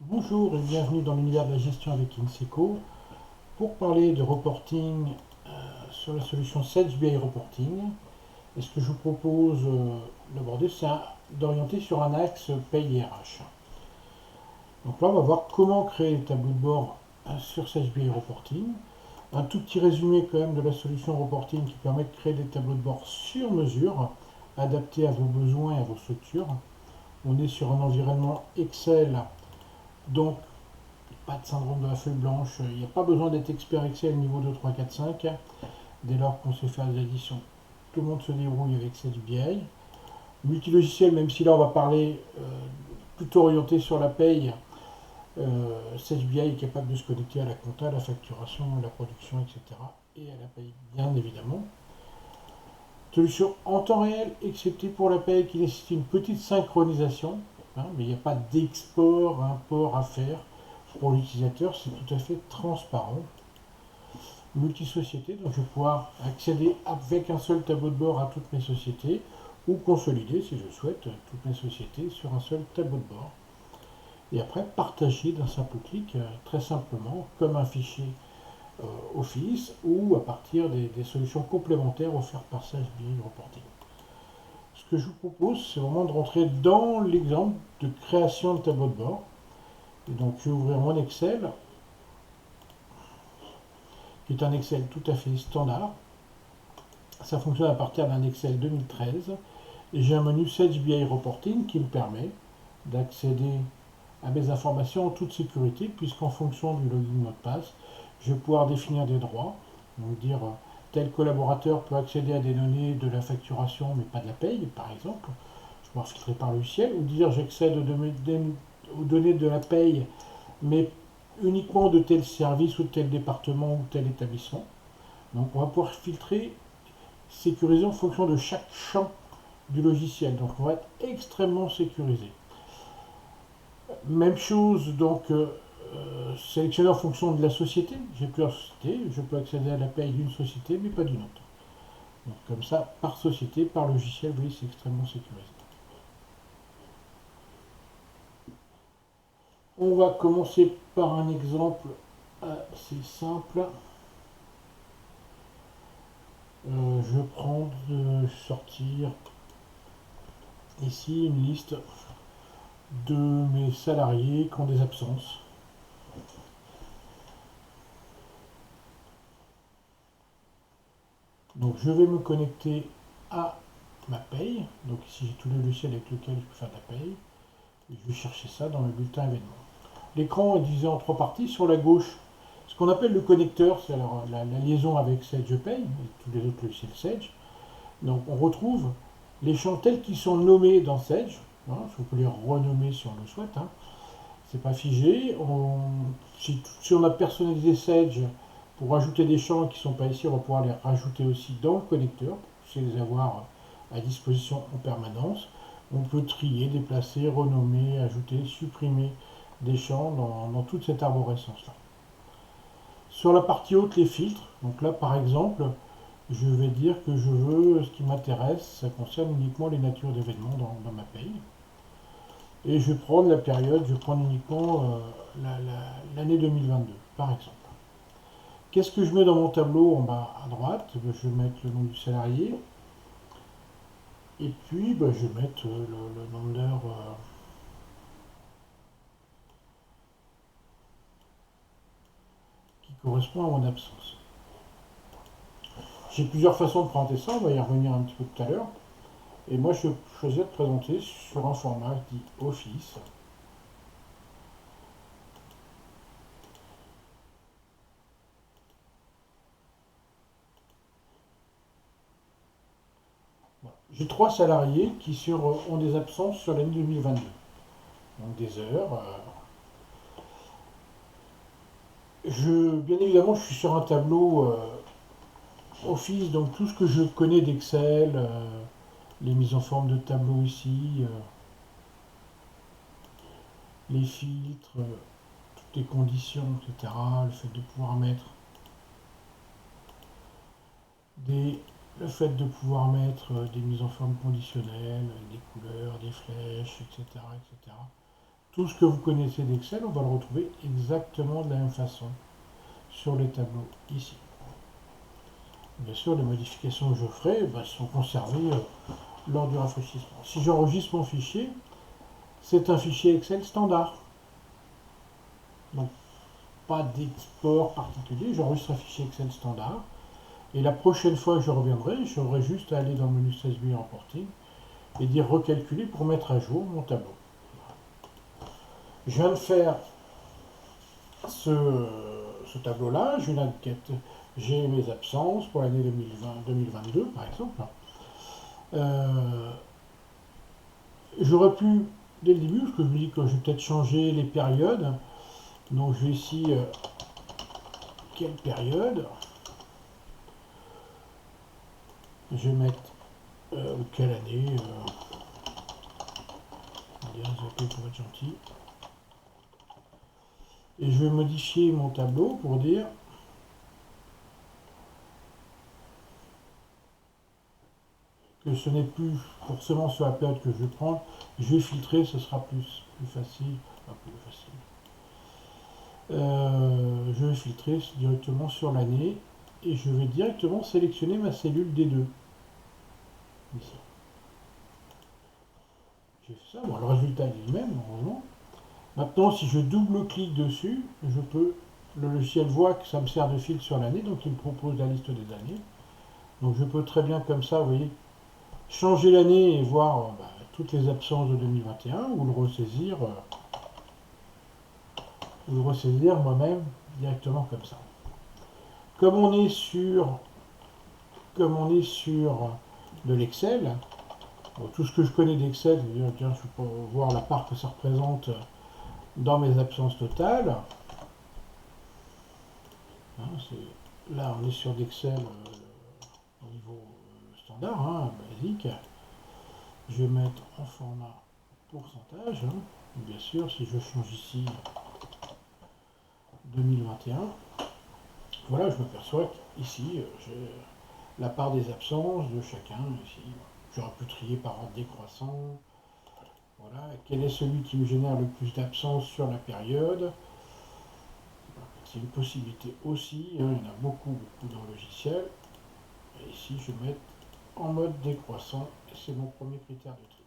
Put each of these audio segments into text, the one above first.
Bonjour et bienvenue dans l'univers de la gestion avec Inseco pour parler de reporting sur la solution Sage BI Reporting. Et ce que je vous propose d'aborder, c'est d'orienter sur un axe paye et RH. Donc là, on va voir comment créer les tableaux de bord sur Sage BI Reporting. Un tout petit résumé quand même de la solution reporting qui permet de créer des tableaux de bord sur mesure, adaptés à vos besoins et à vos structures. On est sur un environnement Excel, donc pas de syndrome de la feuille blanche, il n'y a pas besoin d'être expert Excel niveau 2, 3, 4, 5. Dès lors qu'on sait faire des additions, tout le monde se débrouille avec Sage BI. Multilogiciel, même si là on va parler plutôt orienté sur la paye, Sage BI est capable de se connecter à la compta, à la facturation, à la production, etc. Et à la paye, bien évidemment. Solution en temps réel, excepté pour la paye qui nécessite une petite synchronisation, hein, mais il n'y a pas d'export, import à faire. Pour l'utilisateur, c'est tout à fait transparent. Multisociété, donc je vais pouvoir accéder avec un seul tableau de bord à toutes mes sociétés ou consolider, si je souhaite, toutes mes sociétés sur un seul tableau de bord. Et après, partager d'un simple clic, très simplement, comme un fichier Office ou à partir des solutions complémentaires offertes par Sage BI Reporting. Ce que je vous propose, c'est vraiment de rentrer dans l'exemple de création de tableau de bord. Et donc, je vais ouvrir mon Excel, qui est un Excel tout à fait standard. Ça fonctionne à partir d'un Excel 2013. Et j'ai un menu Sage BI Reporting qui me permet d'accéder à mes informations en toute sécurité, puisqu'en fonction du login mot de passe, je vais pouvoir définir des droits. Donc dire tel collaborateur peut accéder à des données de la facturation, mais pas de la paye, par exemple. Je peux pouvoir filtrer par logiciel, ou dire j'accède aux données de la paye, mais uniquement de tel service ou de tel département ou tel établissement. Donc on va pouvoir filtrer, sécuriser en fonction de chaque champ du logiciel. Donc on va être extrêmement sécurisé. Même chose, donc sélectionner en fonction de la société. J'ai plusieurs sociétés, je peux accéder à la paye d'une société, mais pas d'une autre. Donc comme ça, par société, par logiciel, vous voyez, c'est extrêmement sécurisé. On va commencer par un exemple assez simple. Je vais prendre, sortir ici une liste de mes salariés qui ont des absences. Donc je vais me connecter à ma paye. Donc ici j'ai tous les logiciels avec lesquels je peux faire de la paye. Et je vais chercher ça dans le bulletin événement. L'écran est divisé en trois parties. Sur la gauche, ce qu'on appelle le connecteur, c'est alors la liaison avec Sage Pay et tous les autres logiciels Sage. Donc on retrouve les champs tels qu'ils sont nommés dans Sage. Hein, on peut les renommer si on le souhaite. Hein. C'est pas figé. Si on a personnalisé Sage pour ajouter des champs qui ne sont pas ici, on va pouvoir les rajouter aussi dans le connecteur pour les avoir à disposition en permanence. On peut trier, déplacer, renommer, ajouter, supprimer des champs dans toute cette arborescence-là. Sur la partie haute, les filtres. Donc là, par exemple, je vais dire que je veux, ce qui m'intéresse, ça concerne uniquement les natures d'événements dans ma paye. Et je vais prendre la période, je vais prendre uniquement l'année 2022, par exemple. Qu'est-ce que je mets dans mon tableau en bas à droite? Je vais mettre le nom du salarié. Et puis, je vais mettre le nombre d'heures qui correspond à mon absence. J'ai plusieurs façons de présenter ça, on va y revenir un petit peu tout à l'heure. Et moi, je choisis de présenter sur un format dit Office. Voilà. J'ai trois salariés qui ont des absences sur l'année 2022. Donc des heures. Bien évidemment, je suis sur un tableau Office, donc tout ce que je connais d'Excel, les mises en forme de tableau ici, les filtres, toutes les conditions, etc. Le fait de pouvoir mettre des, le fait de pouvoir mettre des mises en forme conditionnelles, des couleurs, des flèches, etc., etc. Tout ce que vous connaissez d'Excel, on va le retrouver exactement de la même façon sur les tableaux ici. Bien sûr, les modifications que je ferai sont conservées lors du rafraîchissement. Si j'enregistre mon fichier, c'est un fichier Excel standard. Donc, pas d'export particulier, j'enregistre un fichier Excel standard. Et la prochaine fois que je reviendrai, j'aurai juste à aller dans le menu 16 billes reporting et dire recalculer pour mettre à jour mon tableau. Je viens de faire ce tableau-là, j'ai mes absences pour l'année 2022 par exemple. J'aurais pu, dès le début, parce que je me dis que je vais peut-être changer les périodes, donc je vais ici, quelle période? Je vais mettre quelle année, pour être gentil. Et je vais modifier mon tableau pour dire que ce n'est plus forcément sur la période que je vais prendre. Je vais filtrer, ce sera plus facile. Je vais filtrer directement sur l'année et je vais directement sélectionner ma cellule D2. Ici. J'ai fait ça, bon, le résultat est le même, heureusement. Maintenant, si je double-clique dessus, le logiciel voit que ça me sert de filtre sur l'année, donc il me propose la liste des années. Donc je peux très bien comme ça, vous voyez, changer l'année et voir toutes les absences de 2021 ou le ressaisir moi-même directement comme ça. Comme on est sur de l'Excel, tout ce que je connais d'Excel, je peux voir la part que ça représente dans mes absences totales. Là, on est sur d'Excel au niveau standard, basique. Je vais mettre en format pourcentage. Bien sûr, si je change ici 2021, voilà, je m'aperçois qu'ici, j'ai la part des absences de chacun. Ici, j'aurais pu trier par ordre décroissant. Voilà, quel est celui qui me génère le plus d'absences sur la période? C'est une possibilité aussi, il y en a beaucoup dans le logiciel. Et ici, je vais mettre en mode décroissant, et c'est mon premier critère de tri.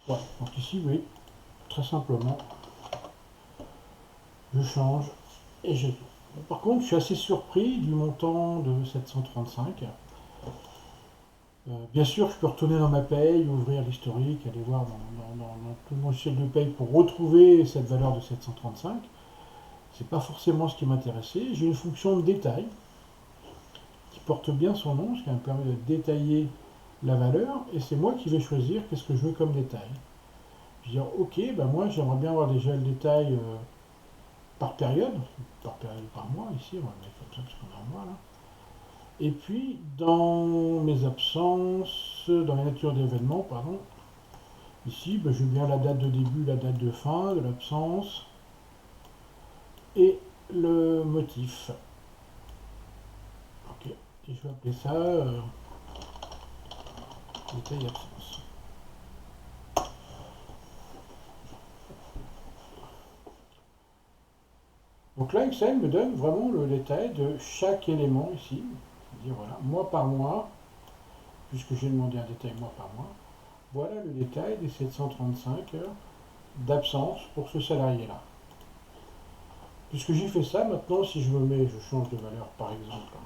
Voilà, donc ici, oui, très simplement, je change et je tourne. Par contre, je suis assez surpris du montant de 735. Bien sûr, je peux retourner dans ma paye, ouvrir l'historique, aller voir dans tout mon logiciel de paye pour retrouver cette valeur de 735. C'est pas forcément ce qui m'intéressait. J'ai une fonction de détail qui porte bien son nom, ce qui me permet de détailler la valeur, et c'est moi qui vais choisir qu'est-ce que je veux comme détail. Je vais dire, ok, moi j'aimerais bien avoir déjà le détail par période par mois, ici, on va le mettre comme ça parce qu'on est en mois là. Et puis, dans mes absences, dans les natures d'événements, pardon, ici, je veux bien la date de début, la date de fin de l'absence, et le motif. Ok, et je vais appeler ça détail absence. Donc là, Excel me donne vraiment le détail de chaque élément ici. C'est-à-dire, voilà, mois par mois, puisque j'ai demandé un détail mois par mois, voilà le détail des 735 heures d'absence pour ce salarié-là. Puisque j'ai fait ça, maintenant, si je change de valeur par exemple,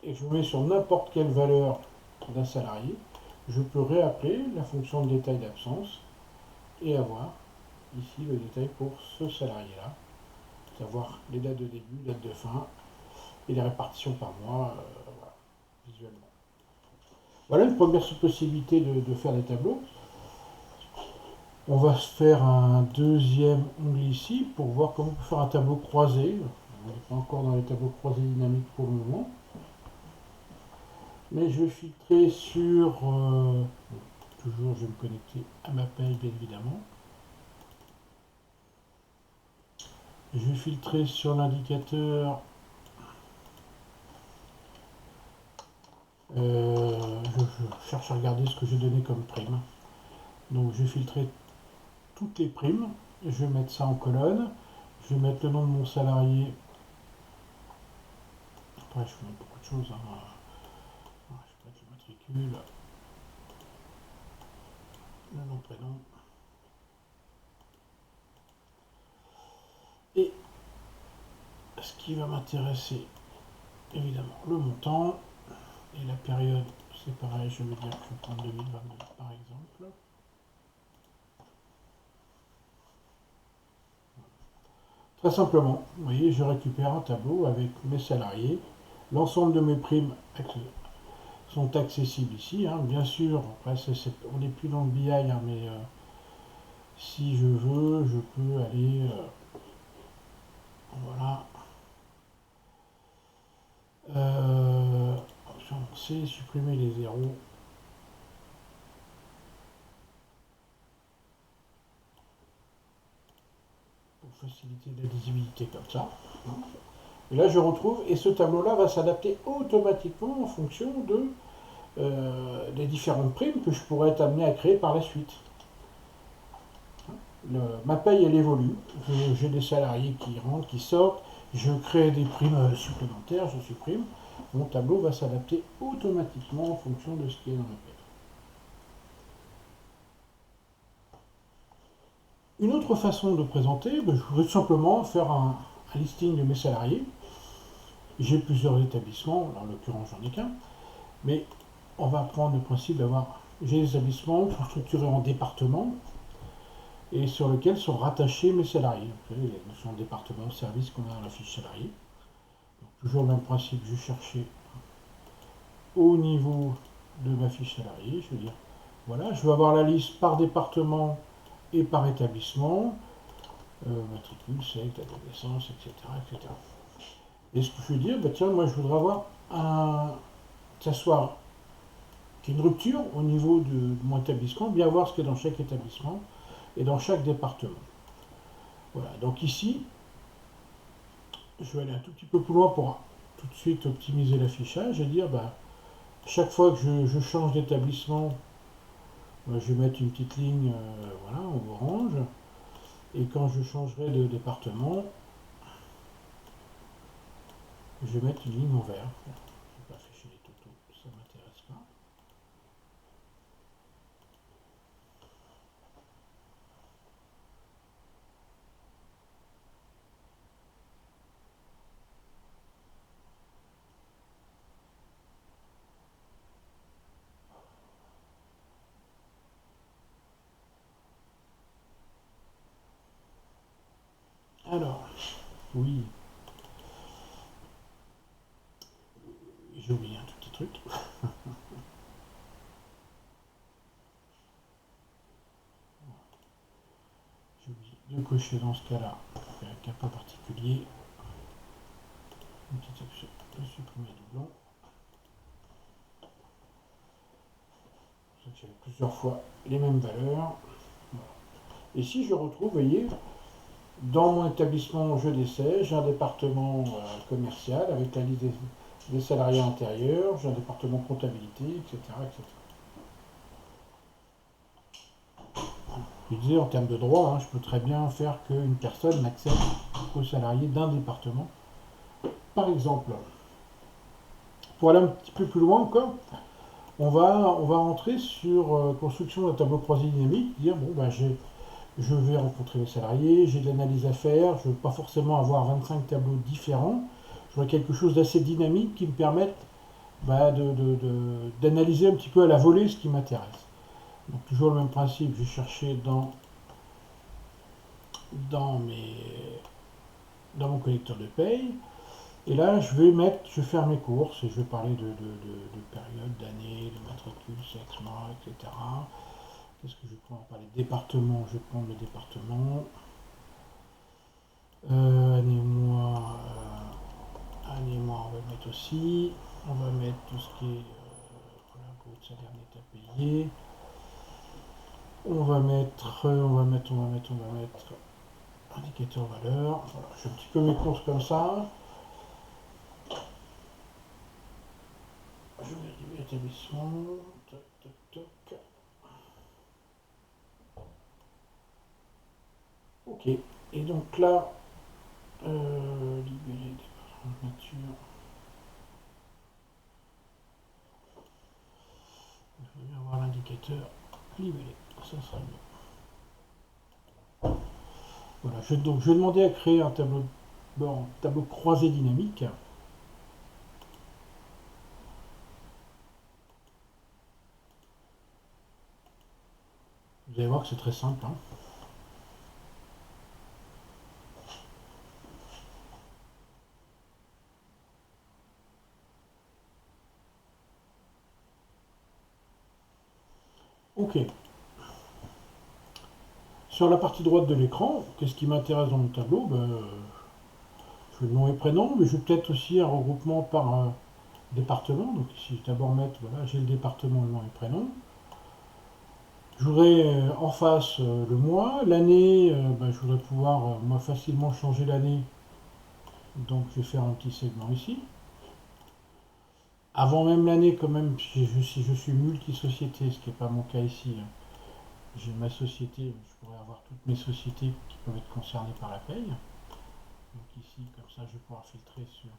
et je me mets sur n'importe quelle valeur d'un salarié, je peux réappeler la fonction de détail d'absence et avoir ici le détail pour ce salarié-là, savoir les dates de début, dates de fin et les répartitions par mois, voilà, visuellement. Voilà une première possibilité de faire des tableaux. On va se faire un deuxième onglet ici pour voir comment on peut faire un tableau croisé. On n'est pas encore dans les tableaux croisés dynamiques pour le moment. Mais je vais filtrer sur... toujours, je vais me connecter à ma paye, bien évidemment. Je vais filtrer sur l'indicateur. Je cherche à regarder ce que j'ai donné comme prime. Donc je vais filtrer toutes les primes, je vais mettre ça en colonne, je vais mettre le nom de mon salarié. Après je peux mettre beaucoup de choses, hein. Je vais mettre le matricule, le nom, prénom. Et ce qui va m'intéresser, évidemment, le montant. Et la période, c'est pareil, je vais dire que je vais prendre 2022 par exemple. Très simplement, vous voyez, je récupère un tableau avec mes salariés. L'ensemble de mes primes sont accessibles ici. Hein. Bien sûr, après, on n'est plus dans le BI, hein, mais si je veux, je peux aller... voilà. Option C, supprimer les zéros. Pour faciliter la lisibilité comme ça. Et là, je retrouve, et ce tableau-là va s'adapter automatiquement en fonction des différentes primes que je pourrais être amené à créer par la suite. Ma paye, elle évolue. J'ai des salariés qui rentrent, qui sortent. Je crée des primes supplémentaires, je supprime. Mon tableau va s'adapter automatiquement en fonction de ce qui est dans ma paye. Une autre façon de présenter, je voudrais tout simplement faire un listing de mes salariés. J'ai plusieurs établissements, en l'occurrence j'en ai qu'un, mais on va prendre le principe d'avoir, j'ai des établissements qui sont structurés en départements et sur lesquels sont rattachés mes salariés. Vous savez, les notions de département, service qu'on a dans la fiche salarié. Donc, toujours le même principe, je vais chercher au niveau de ma fiche salarié, je veux dire, voilà, je vais avoir la liste par département et par établissement, matricule, sexe, date de naissance, etc., etc. Et ce que je veux dire, bah tiens, moi je voudrais avoir que ça soit qu'il y ait une rupture au niveau de mon établissement, bien voir ce qu'il y a dans chaque établissement et dans chaque département. Voilà, donc ici, je vais aller un tout petit peu plus loin pour tout de suite optimiser l'affichage et dire, bah, chaque fois que je change d'établissement, bah, je vais mettre une petite ligne voilà, en orange, et quand je changerai de département, je vais mettre une ligne en vert. Je ne vais pas afficher les totaux, ça ne m'intéresse pas. Alors, oui, j'ai oublié un tout petit truc. J'ai oublié de cocher dans ce cas-là, avec un peu particulier, une petite option de supprimer doublon. C'est que j'avais plusieurs fois les mêmes valeurs. Voilà. Et si je retrouve, vous voyez, dans mon établissement je décès, j'ai un département commercial avec la liste des salariés intérieurs, j'ai un département comptabilité, etc., etc. Je disais, en termes de droit, hein, je peux très bien faire qu'une personne n'accède qu'aux salariés d'un département. Par exemple, pour aller un petit peu plus loin encore, on va rentrer sur construction d'un tableau croisé dynamique, dire, bon, ben, je vais rencontrer les salariés, j'ai de l'analyse à faire, je ne veux pas forcément avoir 25 tableaux différents, je veux quelque chose d'assez dynamique qui me permette bah, d'analyser un petit peu à la volée ce qui m'intéresse. Donc toujours le même principe, je vais chercher dans mon collecteur de paye, et là je vais faire mes courses, et je vais parler de période, d'année, de matricule, sexe, mois, etc. Qu'est-ce que je vais prendre? Par les départements, je vais prendre le département. Année, mois, on va mettre aussi. On va mettre tout ce qui est l'impôt de salaire net à payer. On va mettre indicateur valeur. Voilà, je fais un petit peu mes courses comme ça. Je vais arriver à l'établissement. Toc, toc, toc. Ok, et donc là, libellé, nature, je vais avoir l'indicateur libellé, ça sera mieux. Voilà, donc je vais demander à créer un tableau de bord, tableau croisé dynamique. Vous allez voir que c'est très simple, hein. Ok. Sur la partie droite de l'écran, qu'est-ce qui m'intéresse dans mon tableau? Je veux le nom et prénom, mais je veux peut-être aussi un regroupement par département. Donc ici, je vais d'abord mettre, voilà, j'ai le département, le nom et prénom. Je voudrais en face le mois, l'année, je voudrais pouvoir moi facilement changer l'année. Donc je vais faire un petit segment ici. Avant même l'année, quand même, si je suis multi-société, ce qui n'est pas mon cas ici, hein, j'ai ma société, je pourrais avoir toutes mes sociétés qui peuvent être concernées par la paye. Donc ici, comme ça, je vais pouvoir filtrer sur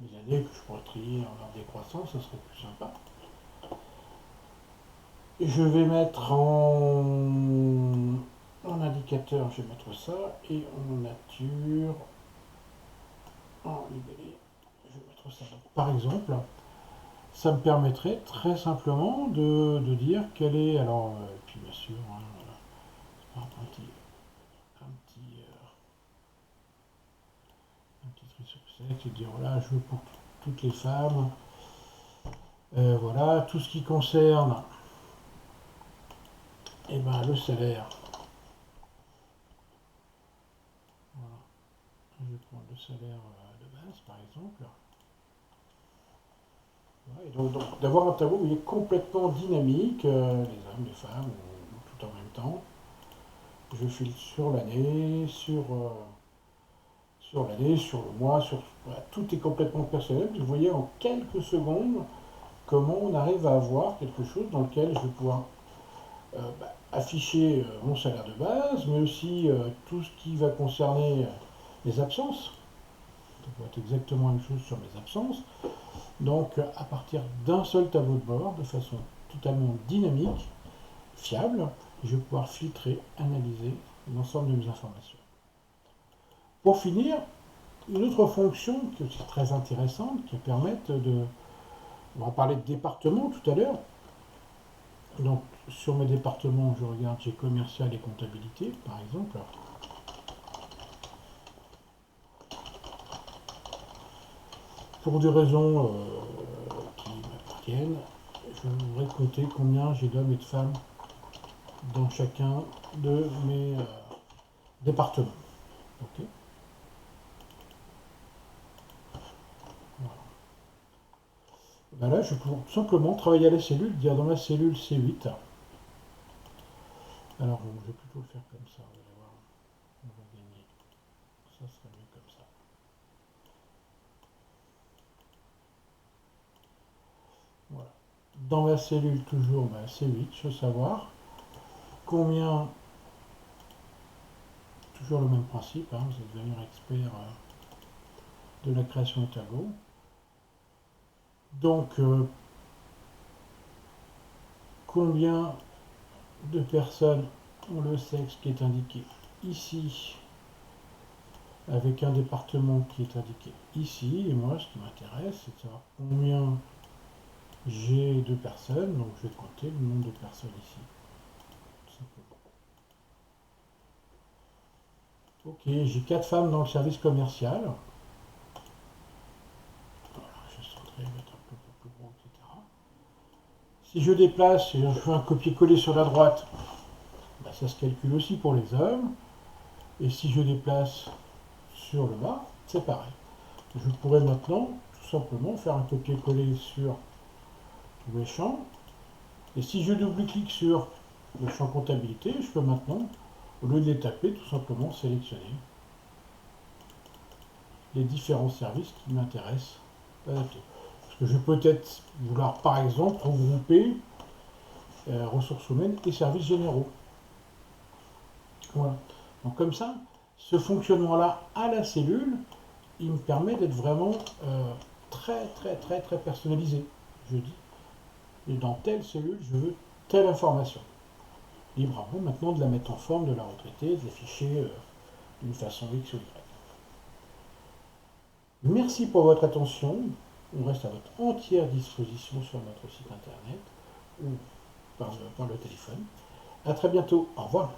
mes années que je pourrais trier en ordre décroissant, ça serait plus sympa. Et je vais mettre en indicateur, je vais mettre ça, et en nature, en libellé, je vais mettre ça. Donc, par exemple, ça me permettrait très simplement de dire quelle est, alors, et puis bien sûr, hein, voilà, un petit truc sur sec, et dire voilà, je veux pour toutes les femmes, voilà, tout ce qui concerne le salaire. Voilà. Je vais prendre le salaire de base, par exemple. Ouais, et donc d'avoir un tableau où il est complètement dynamique, les hommes, les femmes, ou tout en même temps. Je filtre sur l'année, sur l'année, sur le mois, voilà, tout est complètement personnel. Vous voyez en quelques secondes comment on arrive à avoir quelque chose dans lequel je vais pouvoir afficher mon salaire de base, mais aussi tout ce qui va concerner les absences. Ça va être exactement la même chose sur mes absences. Donc à partir d'un seul tableau de bord, de façon totalement dynamique, fiable, je vais pouvoir filtrer, analyser l'ensemble de mes informations. Pour finir, une autre fonction qui est aussi très intéressante, qui permet de... On va parler de département tout à l'heure. Donc sur mes départements, je regarde, j'ai commercial et comptabilité, par exemple. Pour des raisons qui m'appartiennent, je voudrais compter combien j'ai d'hommes et de femmes dans chacun de mes départements. Okay. Voilà. Là, je peux tout simplement travailler à la cellule, dire dans ma cellule C8. Alors, je vais plutôt le faire comme ça, vous allez voir, on va gagner. Ça serait mieux comme ça. Voilà. Dans ma cellule, toujours C8, je veux savoir combien, toujours le même principe, hein, vous êtes devenir expert de la création de tableaux. Donc, combien de personnes ont le sexe qui est indiqué ici, avec un département qui est indiqué ici. Et moi, ce qui m'intéresse, c'est de savoir combien j'ai de personnes. Donc, je vais compter le nombre de personnes ici, tout simplement. Ok, j'ai 4 femmes dans le service commercial. Voilà, je centrerai, mettre un peu plus gros, etc. Si je déplace et je fais un copier-coller sur la droite, ça se calcule aussi pour les hommes. Et si je déplace sur le bas, c'est pareil. Je pourrais maintenant tout simplement faire un copier-coller sur tous les champs. Et si je double-clique sur le champ comptabilité, je peux maintenant, au lieu de les taper, tout simplement sélectionner les différents services qui m'intéressent d'adapter. Parce que je peux peut-être vouloir, par exemple, regrouper ressources humaines et services généraux. Voilà. Donc comme ça, ce fonctionnement-là à la cellule, il me permet d'être vraiment très très très très personnalisé. Je dis, et dans telle cellule, je veux telle information. Libre à vous maintenant de la mettre en forme, de la retraiter, de l'afficher d'une façon X ou Y. Merci pour votre attention. On reste à votre entière disposition sur notre site internet ou par le téléphone. À très bientôt. Au revoir.